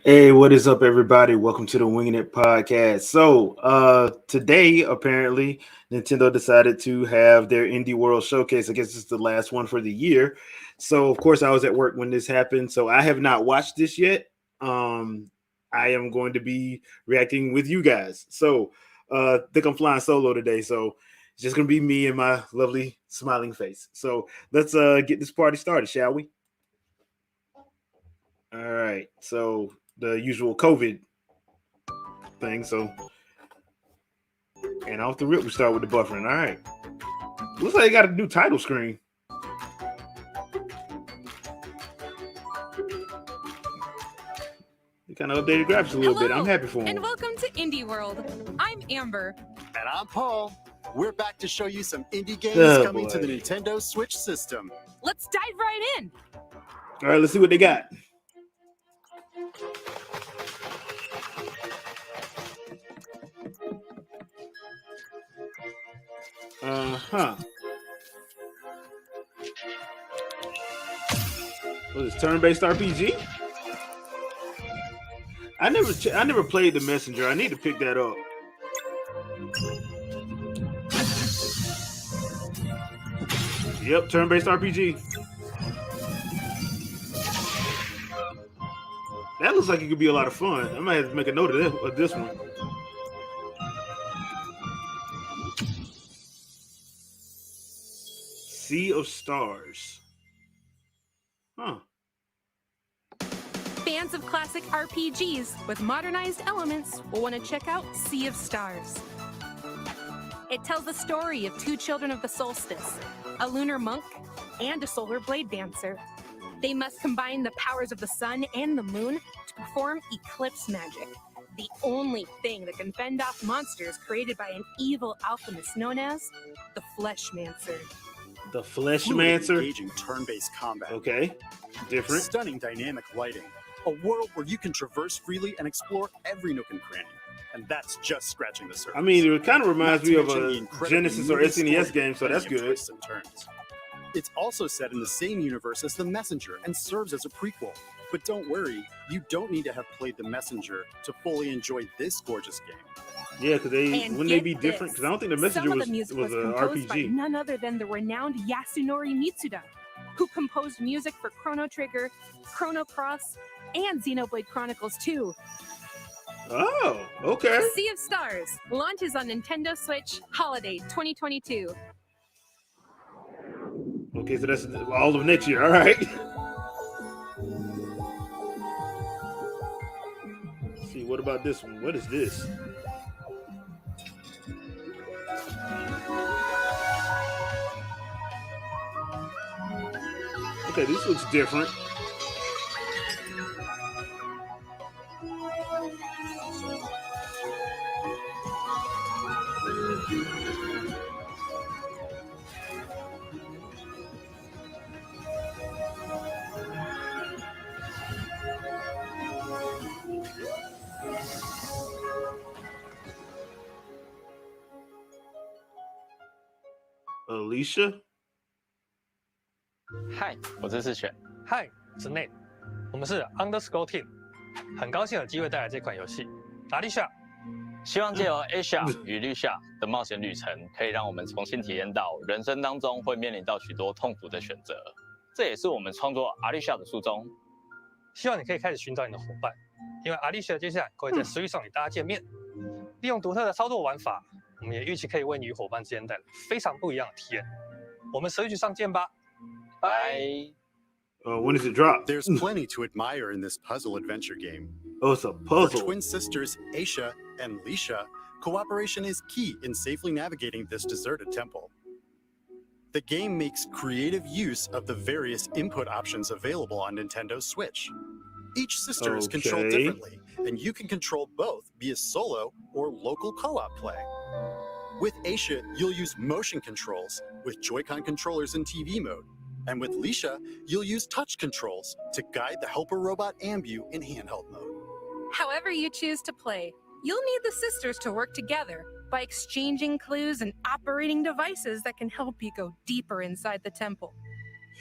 Hey, what is up, everybody? Welcome to the Wingin It podcast. Today, apparently, Nintendo decided to have their Indie World Showcase. I guess it's the last one for the year. So, of course, I was at work when this happened. So, I have not watched this yet. I am going to be reacting with you guys. I think I'm flying solo today. So, it's just going to be me and my lovely smiling face. So, let's get this party started, shall we? All right. So, the usual COVID thing. And off the rip, we start with the buffering. All right. Looks like they got a new title screen. They kind of updated graphics a little bit. I'm happy for them. And welcome to Indie World. I'm Amber. And I'm Paul. We're back to show you some indie games coming to the Nintendo Switch system. Let's dive right in. All right, let's see what they got. Was this turn-based RPG? I never played The Messenger. I need to pick that up. Yep, turn-based RPG. That looks like it could be a lot of fun. I might have to make a note of this one. Sea of Stars. Huh. Fans of classic RPGs with modernized elements will want to check out Sea of Stars. It tells the story of two children of the solstice, a lunar monk and a solar blade dancer. They must combine the powers of the sun and the moon to perform eclipse magic, the only thing that can fend off monsters created by an evil alchemist known as the Fleshmancer. The Fleshmancer? Engaging turn-based combat. Okay, different. Stunning dynamic lighting. A world where you can traverse freely and explore every nook and cranny. And that's just scratching the surface. I mean, it kind of reminds me of a Genesis or SNES game, so that's good. It's also set in the same universe as The Messenger and serves as a prequel. But don't worry, you don't need to have played The Messenger to fully enjoy this gorgeous game. Yeah, because wouldn't they be different? Because I don't think The Messenger was an RPG. By none other than the renowned Yasunori Mitsuda, who composed music for Chrono Trigger, Chrono Cross, and Xenoblade Chronicles 2. Oh, okay. Sea of Stars launches on Nintendo Switch Holiday 2022. Okay, so that's all of next year. All right. Let's see, what about this one? What is this? Okay, this looks different. Alicia？ 嗨，我是选。嗨，我是 Nate， 我们是 Underscore Team， 很高兴有机会带来这款游戏。阿丽莎，希望借由 Asia 与 Lucia 的冒险旅程，可以让我们重新体验到人生当中会面临到许多痛苦的选择。这也是我们创作阿丽莎的初衷。希望你可以开始寻找你的伙伴，因为阿丽莎接下来会在Switch上与大家见面。利用独特的操作玩法，我们也预期可以为你与伙伴之间带来非常不一样的体验。我们Switch上见吧，拜。When does it drop? There's plenty to admire in this puzzle adventure game. Oh, it's a puzzle. For twin sisters Aisha and Licia, cooperation is key in safely navigating this deserted temple. The game makes creative use of the various input options available on Nintendo Switch. Each sister is controlled differently, and you can control both via solo or local co-op play. With Aisha, you'll use motion controls with Joy-Con controllers in TV mode. And with Licia, you'll use touch controls to guide the helper robot Ambu in handheld mode. However you choose to play, you'll need the sisters to work together by exchanging clues and operating devices that can help you go deeper inside the temple.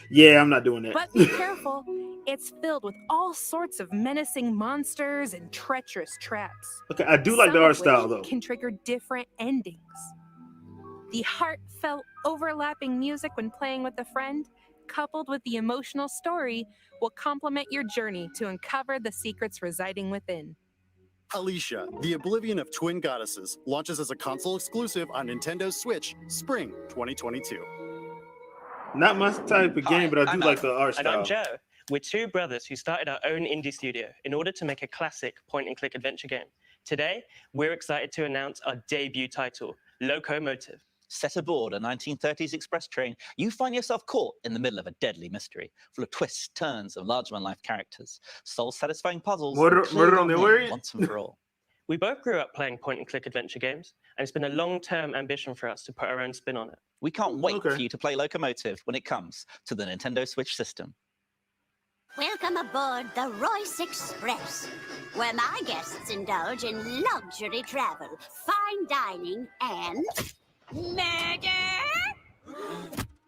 Yeah, I'm not doing that. But be careful, it's filled with all sorts of menacing monsters and treacherous traps. Okay, I do like the Some art of style which though. can trigger different endings. The heartfelt, overlapping music when playing with a friend, coupled with the emotional story, will complement your journey to uncover the secrets residing within. Alicia, the Oblivion of Twin Goddesses, launches as a console exclusive on Nintendo Switch, spring 2022. Not my type of game, but I do like the art And I'm style. Joe. We're two brothers who started our own indie studio in order to make a classic point-and-click adventure game. Today, we're excited to announce our debut title, Locomotive. Set aboard a 1930s express train, you find yourself caught in the middle of a deadly mystery, full of twists, turns, and larger-than-life characters, soul-satisfying puzzles, Murder and clear on the men Orient? once and for all. We both grew up playing point-and-click adventure games, and it's been a long-term ambition for us to put our own spin on it. We can't wait Okay. for you to play Locomotive when it comes to the Nintendo Switch system. Welcome aboard the Royce Express, where my guests indulge in luxury travel, fine dining, and murder.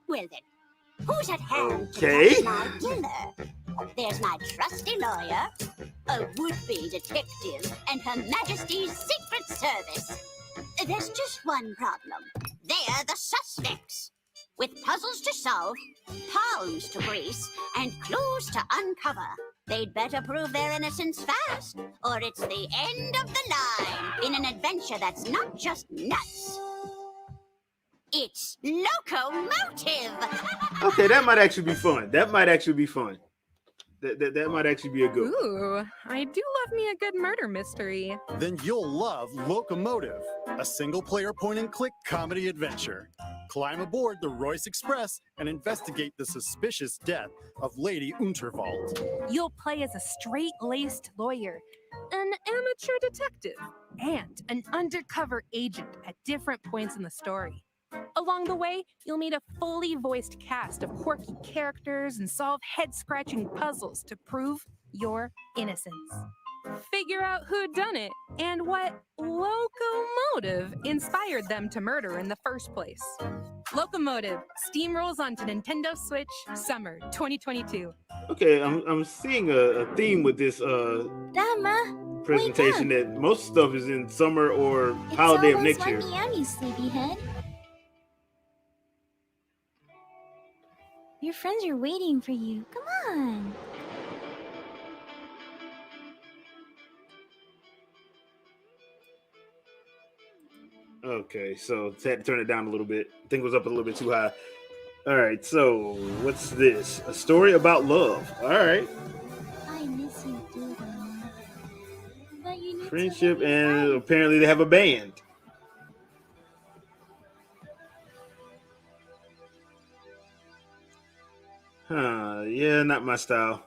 Well then, who's at hand Okay. to catch my dinner? There's my trusty lawyer, a would-be detective, and Her Majesty's Secret Service. There's just one problem. They're the suspects. With puzzles to solve, palms to grease, and clues to uncover. They'd better prove their innocence fast, or it's the end of the line in an adventure that's not just nuts. It's Locomotive! Okay, that might actually be fun. That might actually be fun. That might actually be a good one. Ooh, I do love me a good murder mystery. Then you'll love Locomotive, a single-player point-and-click comedy adventure. Climb aboard the Royce Express and investigate the suspicious death of Lady Unterwald. You'll play as a straight-laced lawyer, an amateur detective, and an undercover agent at different points in the story. Along the way, you'll meet a fully voiced cast of quirky characters and solve head-scratching puzzles to prove your innocence. Figure out who done it and what locomotive inspired them to murder in the first place. Locomotive steamrolls onto Nintendo Switch summer 2022. Okay, I'm seeing a theme with this Dama, presentation that most stuff is in summer or holiday of next year. It's almost 1 p.m., you sleepyhead. Your friends are waiting for you. Come on. Okay, so had to turn it down a little bit. I think it was up a little bit too high. All right, so what's this? A story about love. All right, I miss you too, Dama. But you need to friendship, let me and fight. apparently they have a band. Yeah, not my style.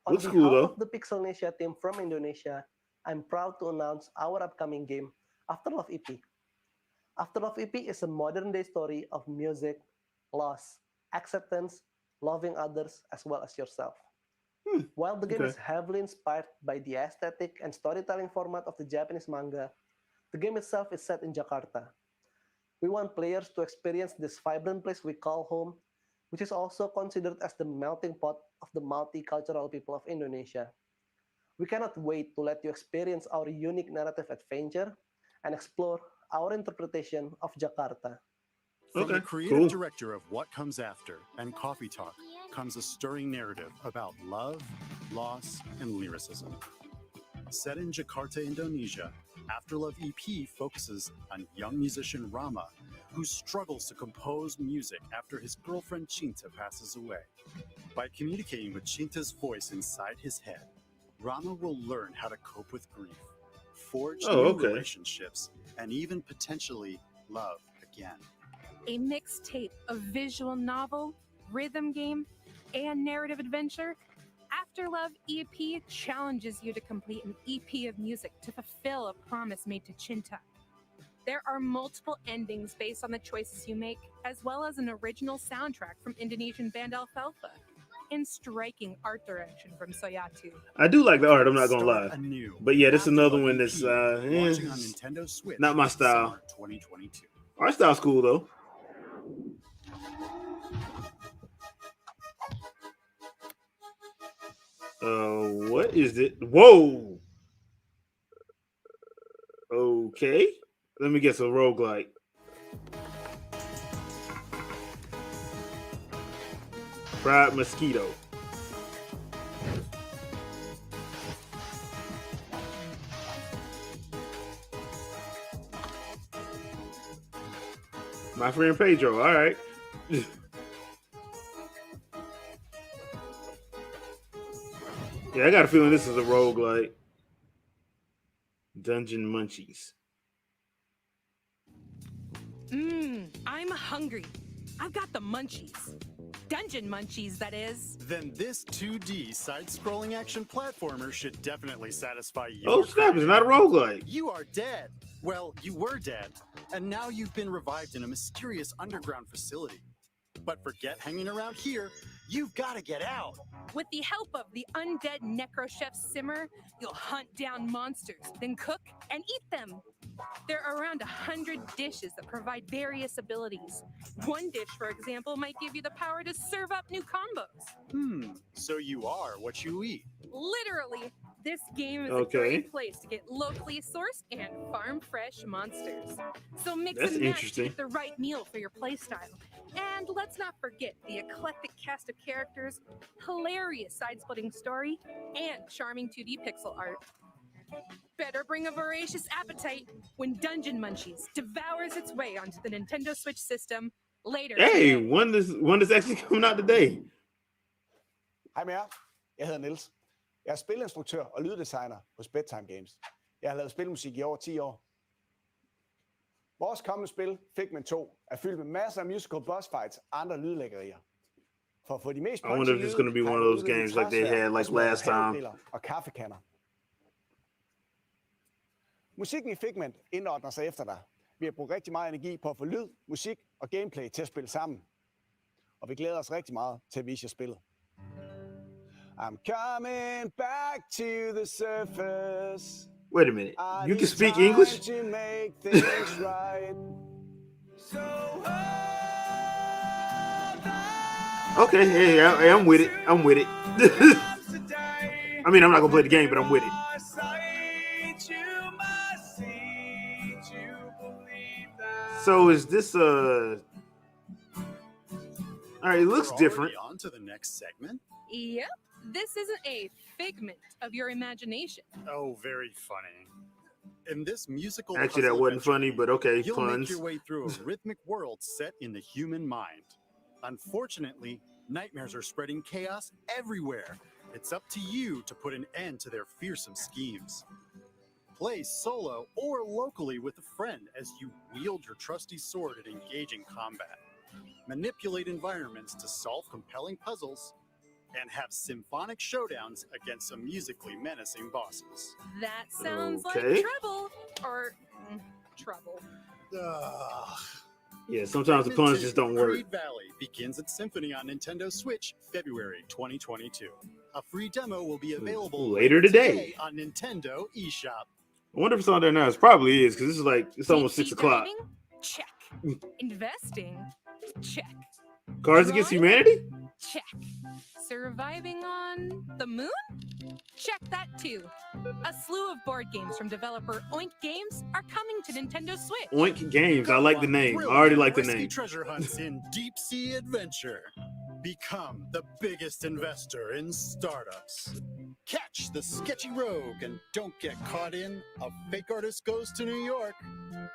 On Looks behalf cool though. of the Pixelnesia team from Indonesia, I'm proud to announce our upcoming game, Afterlove EP. Afterlove EP is a modern-day story of music, loss, acceptance, loving others as well as yourself. While the game Okay. is heavily inspired by the aesthetic and storytelling format of the Japanese manga, the game itself is set in Jakarta. We want players to experience this vibrant place we call home, which is also considered as the melting pot of the multicultural people of Indonesia. We cannot wait to let you experience our unique narrative adventure and explore our interpretation of Jakarta. From Okay, the creative cool. director of What Comes After and Coffee Talk comes a stirring narrative about love, loss, and lyricism. Set in Jakarta, Indonesia, Afterlove EP focuses on young musician Rama, who struggles to compose music after his girlfriend Cinta passes away. By communicating with Cinta's voice inside his head, Rama will learn how to cope with grief, forge new okay. relationships, and even potentially love again. A mixtape of visual novel, rhythm game, and narrative adventure, Afterlove EP challenges you to complete an EP of music to fulfill a promise made to Cinta. There are multiple endings based on the choices you make, as well as an original soundtrack from Indonesian band Alfalfa, and striking art direction from Soyatu. I do like the art. I'm not gonna Start lie. anew But yeah, this is another Afterlove one that's EP, launching on Nintendo Switch not my in style. summer 2022. Art style's cool though. What is it? Whoa. Okay. Let me guess a roguelike. Fried mosquito. My friend Pedro. All right. Yeah, I got a feeling this is a roguelike. Dungeon Munchies. I'm hungry. I've got the munchies. Dungeon munchies, that is. Then this 2D side-scrolling action platformer should definitely satisfy you. Oh snap, it's not a roguelike. You are dead. Well, you were dead, and now you've been revived in a mysterious underground facility. But forget hanging around here. You've got to get out. With the help of the undead necro chef Simmer, you'll hunt down monsters, then cook and eat them. There are around 100 dishes that provide various abilities. One dish, for example, might give you the power to serve up new combos. So you are what you eat. Literally, this game is a great place to get locally sourced and farm fresh monsters. So mix and match to get the right meal for your playstyle. And let's not forget the eclectic cast of characters, hilarious side-splitting story, and charming 2D pixel art. Better bring a voracious appetite when Dungeon Munchies devours its way onto the Nintendo Switch system later. Hey, one is actually coming out today. Hej med jer. Jeg hedder Niels. Jeg er spilinstruktør og lyddesigner hos Bedtime Games. Jeg har lavet spilmusik i over 10 år. Vores kommende spil, Figment 2, er fyldt med masser af musical boss fights og andre lydlæggerier. For at få de mest I wonder if it's going to be one of those games like they had like last time. Og kaffekanner. Musikken i Figment indordner sig efter dig. Vi har brugt rigtig meget energi på at få lyd, musik og gameplay til at spille sammen. Og vi glæder os rigtig meget til at vise jer spillet. I'm coming back to the surface. Wait a minute. You can speak English? To make things right. Okay, hey, I'm with it. I'm with it. I mean, I'm not gonna play the game, but I'm with it. So is this all right, it looks different. On to the next segment. Yep, this isn't a figment of your imagination. Oh, very funny. In this musical Actually, that wasn't funny, but okay, you'll puns. make your way through a rhythmic world set in the human mind. Unfortunately, nightmares are spreading chaos everywhere. It's up to you to put an end to their fearsome schemes. Play solo or locally with a friend as you wield your trusty sword and engage in combat. Manipulate environments to solve compelling puzzles, and have symphonic showdowns against some musically menacing bosses. That sounds like trouble. Or trouble. Yeah, sometimes the puns just don't work. Creed Valley begins at Symphony on Nintendo Switch February 2022. A free demo will be available later today on Nintendo eShop. I wonder if it's on there now. It probably is, because it's almost 6 o'clock. Check. Investing? Check. Cards Against Humanity? Check. Surviving on the moon? Check that too. A slew of board games from developer Oink Games are coming to Nintendo Switch. Oink Games. I like the name. I already like the name. Treasure hunts in deep sea adventure. Become the biggest investor in startups. Catch the sketchy rogue and don't get caught in A Fake Artist Goes to New York.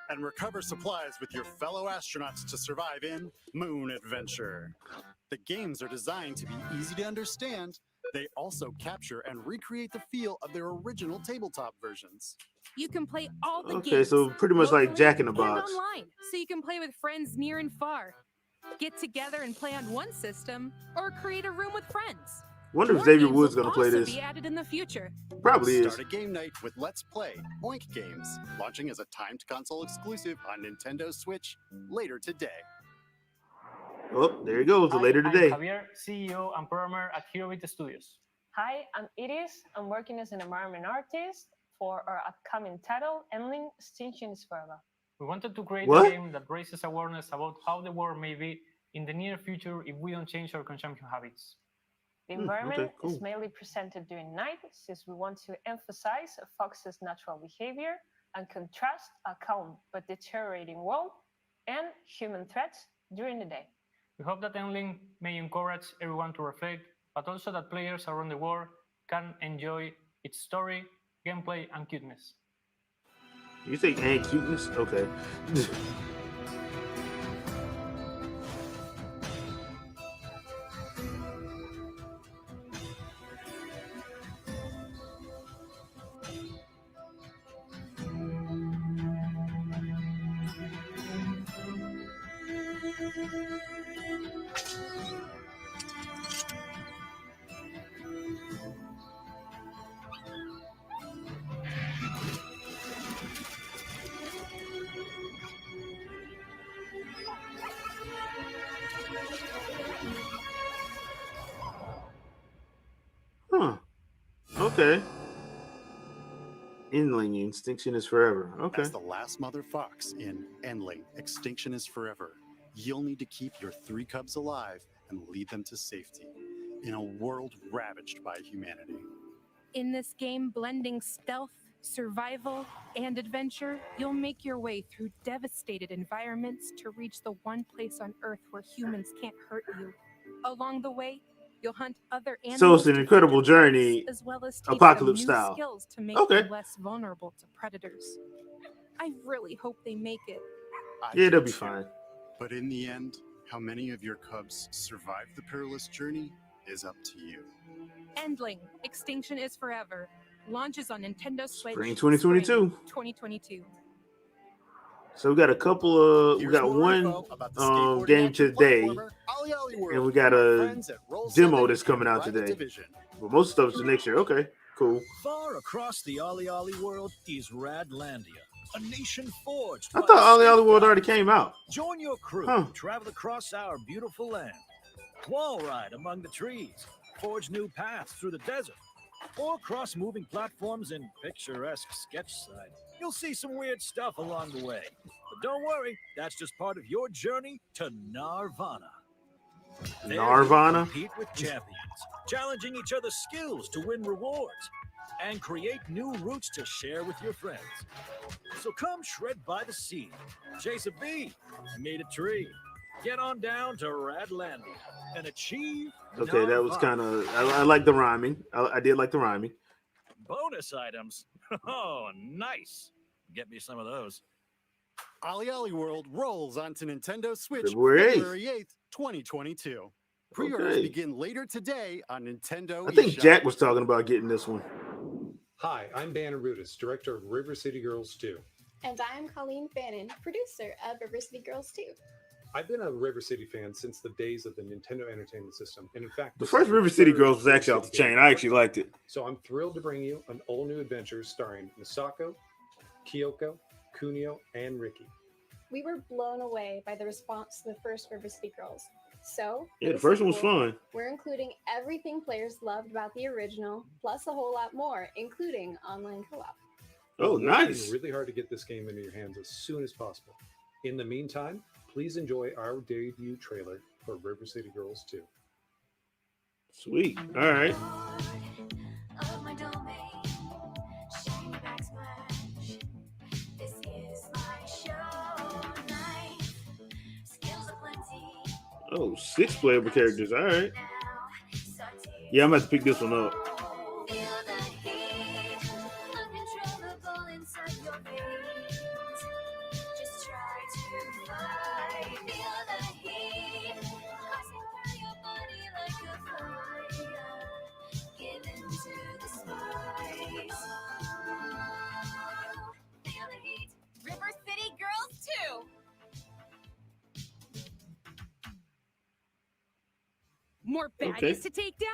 And recover supplies with your fellow astronauts to survive in Moon Adventure. The games are designed to be easy to understand. They also capture and recreate the feel of their original tabletop versions. You can play all the games. Okay, so pretty much like Jack in the Box. And online, so you can play with friends near and far. Get together and play on one system, or create a room with friends. Wonder if Xavier Woods gonna play this. Be added in the future. Probably is. Start a game night with Let's Play Oink Games, launching as a timed console exclusive on Nintendo Switch later today. Oh, there he goes. Later today. I'm Javier, CEO and programmer at Herobit Studios. Hi, I'm Iris. I'm working as an environment artist for our upcoming title, Endling Extinction is Forever. We wanted to create a game that raises awareness about how the world may be in the near future if we don't change our consumption habits. The environment okay, cool. is mainly presented during night, since we want to emphasize a fox's natural behavior and contrast a calm but deteriorating world and human threats during the day. We hope that Endling may encourage everyone to reflect, but also that players around the world can enjoy its story, gameplay, and cuteness. You think and cuteness? Okay. Huh. Okay. Endling, extinction is forever. Okay. As the last mother fox in Endling, extinction is forever. You'll need to keep your 3 cubs alive and lead them to safety in a world ravaged by humanity. In this game, blending stealth, survival, and adventure, you'll make your way through devastated environments to reach the one place on Earth where humans can't hurt you. Along the way, you'll hunt other animals. So it's an incredible journey, as well as teach apocalypse them new style. skills to make Okay. them less vulnerable to predators. I really hope they make it. Yeah, they'll be fine. But in the end, how many of your cubs survive the perilous journey is up to you. Endling, Extinction is Forever. Launches on Nintendo Switch. Spring 2022. 2022. So we got a couple of, we got one game today, and we got a demo that's coming out today. But most stuff is next year. Okay, cool. Far across the Ollie world is Radlandia, a nation forged. I thought Aliworld already came out. Join your crew and travel across our beautiful land. Wall ride among the trees, forge new paths through the desert, or cross moving platforms in picturesque Sketchside. You'll see some weird stuff along the way. But don't worry, that's just part of your journey to Narvana. There Narvana? you'll compete with champions, challenging each other's skills to win rewards, and create new routes to share with your friends. So come shred by the sea, chase a bee, meet a tree, get on down to Radlandia, and achieve Okay, that was Narvana. kind of, I like the rhyming. I did like the rhyming. Bonus items. Oh, nice. Get me some of those. Aliworld rolls onto Nintendo Switch February 8th. February 8th, 2022. Pre-orders Okay. begin later today on Nintendo I think eShop. Jack was talking about getting this one. Hi, I'm Banner Rudis, director of River City Girls 2. And I'm Colleen Fannin, producer of River City Girls 2. I've been a River City fan since the days of the Nintendo Entertainment System, and in fact, The first River City Girls was actually off the chain. I actually liked it. So I'm thrilled to bring you an all-new adventure starring Misako, Kyoko, Kunio, and Ricky. We were blown away by the response to the first River City Girls. So, Yeah, the this first one was sequel, fun. We're including everything players loved about the original, plus a whole lot more, including online co-op. Oh, We're nice. working really hard to get this game into your hands as soon as possible. In the meantime, please enjoy our debut trailer for River City Girls 2. Sweet. All right. Oh, 6 playable characters. All right. Yeah, I'm about to pick this one up. River City Girls 2. More baddies Okay. to take down?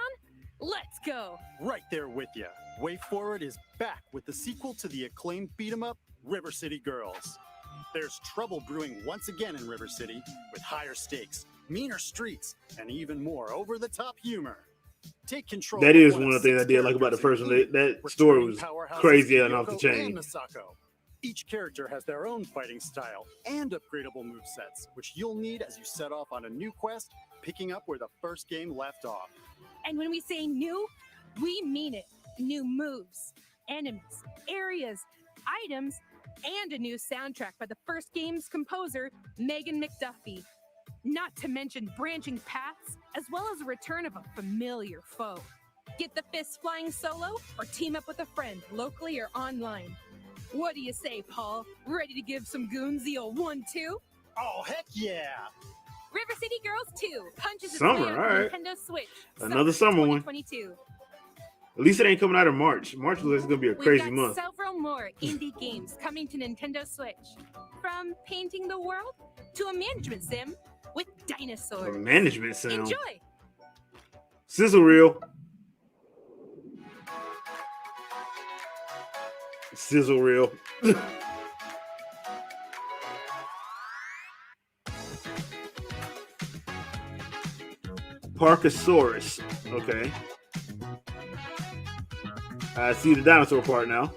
Let's go. Right there with you. Way Forward is back with the sequel to the acclaimed beat-em-up, River City Girls. There's trouble brewing once again in River City, with higher stakes, meaner streets, and even more over-the-top humor. Take control. That of is one one of of the things I 6 did like about the characters, first one. including That story was returning powerhouses crazy and off the Kyoko chain. and Misako. Each character has their own fighting style and upgradable movesets, which you'll need as you set off on a new quest, picking up where the first game left off. And when we say new, we mean it. New moves, enemies, areas, items, and a new soundtrack by the first game's composer, Megan McDuffie. Not to mention branching paths, as well as a return of a familiar foe. Get the fists flying solo or team up with a friend, locally or online. What do you say, Paul? Ready to give some goons the old 1-2? Oh, heck yeah! River City Girls 2 punches its Summer, way on all right. Nintendo Switch. Another summer one. 2022. At least it ain't coming out in March. March looks like it's gonna be a crazy We've got month. several more indie games coming to Nintendo Switch. From painting the world to a management sim with dinosaurs. A management sim. Enjoy! Sizzle reel. Sizzle reel. Parkasaurus. Okay. I see the dinosaur part now.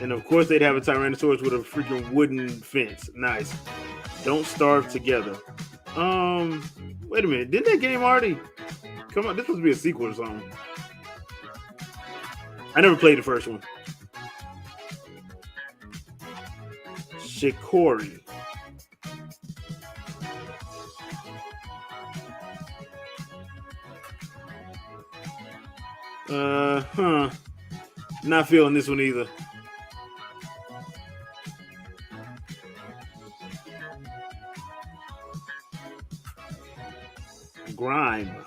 And of course they'd have a Tyrannosaurus with a freaking wooden fence. Nice. Don't starve together. Wait a minute. Didn't that game already come out? This supposed to be a sequel or something. I never played the first one. Shikori. Not feeling this one either. Grime.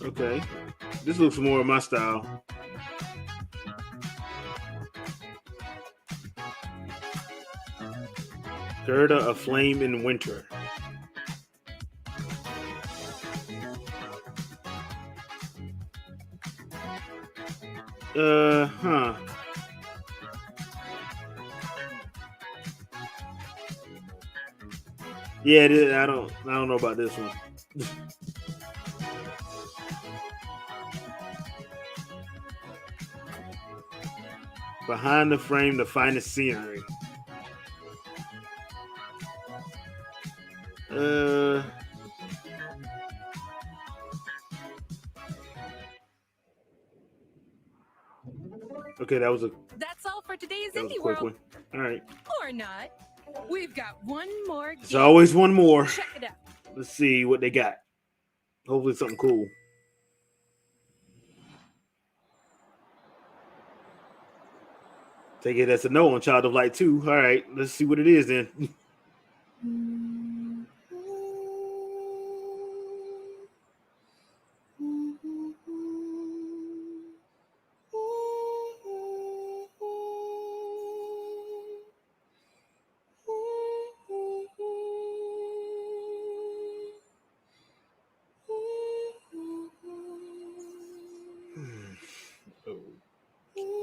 Okay. This looks more of my style. Gerda aflame in winter. Yeah, I don't know about this one. Behind the frame, the finest scenery. Okay, that was a. That's all for today's That was a Indie quick World. one. All right. Or not. We've got one more game. There's always one more. Check it out. Let's see what they got. Hopefully something cool. Take it as a no on Child of Light 2. All right, let's see what it is then.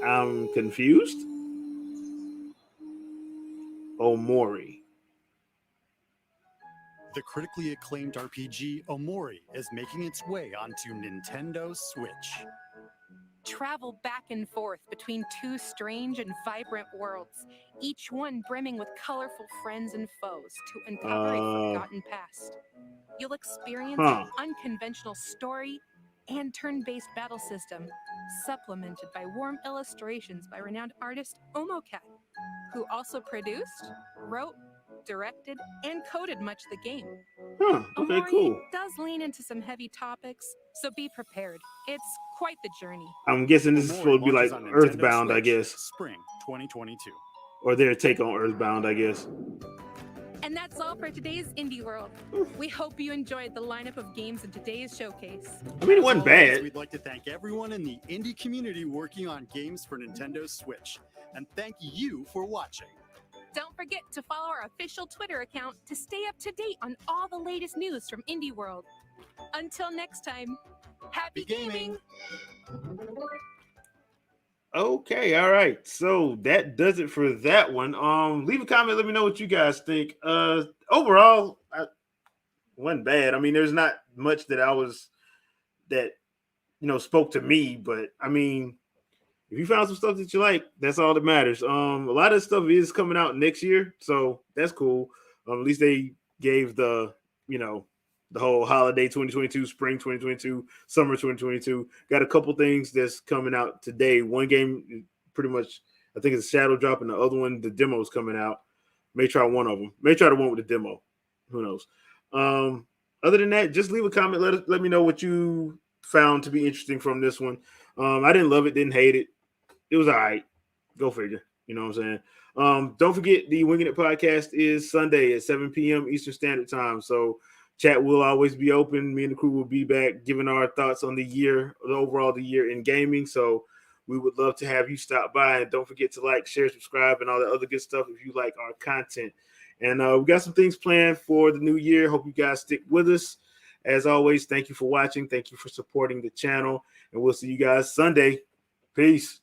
I'm confused. Omori. The critically acclaimed RPG Omori is making its way onto Nintendo Switch. Travel back and forth between two strange and vibrant worlds, each one brimming with colorful friends and foes to uncover a forgotten past. You'll experience an unconventional story and turn-based battle system, supplemented by warm illustrations by renowned artist Omocat, who also produced, wrote, directed, and coded much of the game. Okay, Omori cool. does lean into some heavy topics, so be prepared. It's quite the journey. I'm guessing this is supposed to be like launches on Nintendo Earthbound, I Switch guess. Spring 2022. Or their take on Earthbound, I guess. And that's all for today's Indie World. We hope you enjoyed the lineup of games in today's showcase. I mean, it wasn't As always, bad. We'd like to thank everyone in the indie community working on games for Nintendo Switch. And thank you for watching. Don't forget to follow our official Twitter account to stay up to date on all the latest news from Indie World. Until next time, happy gaming! Okay, all right. So that does it for that one. Leave a comment, let me know what you guys think. Overall, wasn't bad. I mean, there's not much that spoke to me, but I mean, if you found some stuff that you like, that's all that matters. A lot of stuff is coming out next year, so that's cool. At least they gave the the whole holiday 2022, spring 2022, summer 2022. Got a couple things that's coming out today. One game, pretty much, I think it's a shadow drop, and the other one, the demo's coming out. May try one of them. May try the one with the demo. Who knows? Other than that, just leave a comment. Let me know what you found to be interesting from this one. I didn't love it, didn't hate it. It was all right. Go figure. You know what I'm saying? Don't forget, the Wingin' It podcast is Sunday at 7 p.m. Eastern Standard Time. So chat will always be open. Me and the crew will be back giving our thoughts on the year in gaming. So we would love to have you stop by. And don't forget to like, share, subscribe, and all that other good stuff if you like our content. And we got some things planned for the new year. Hope you guys stick with us. As always, thank you for watching. Thank you for supporting the channel. And we'll see you guys Sunday. Peace.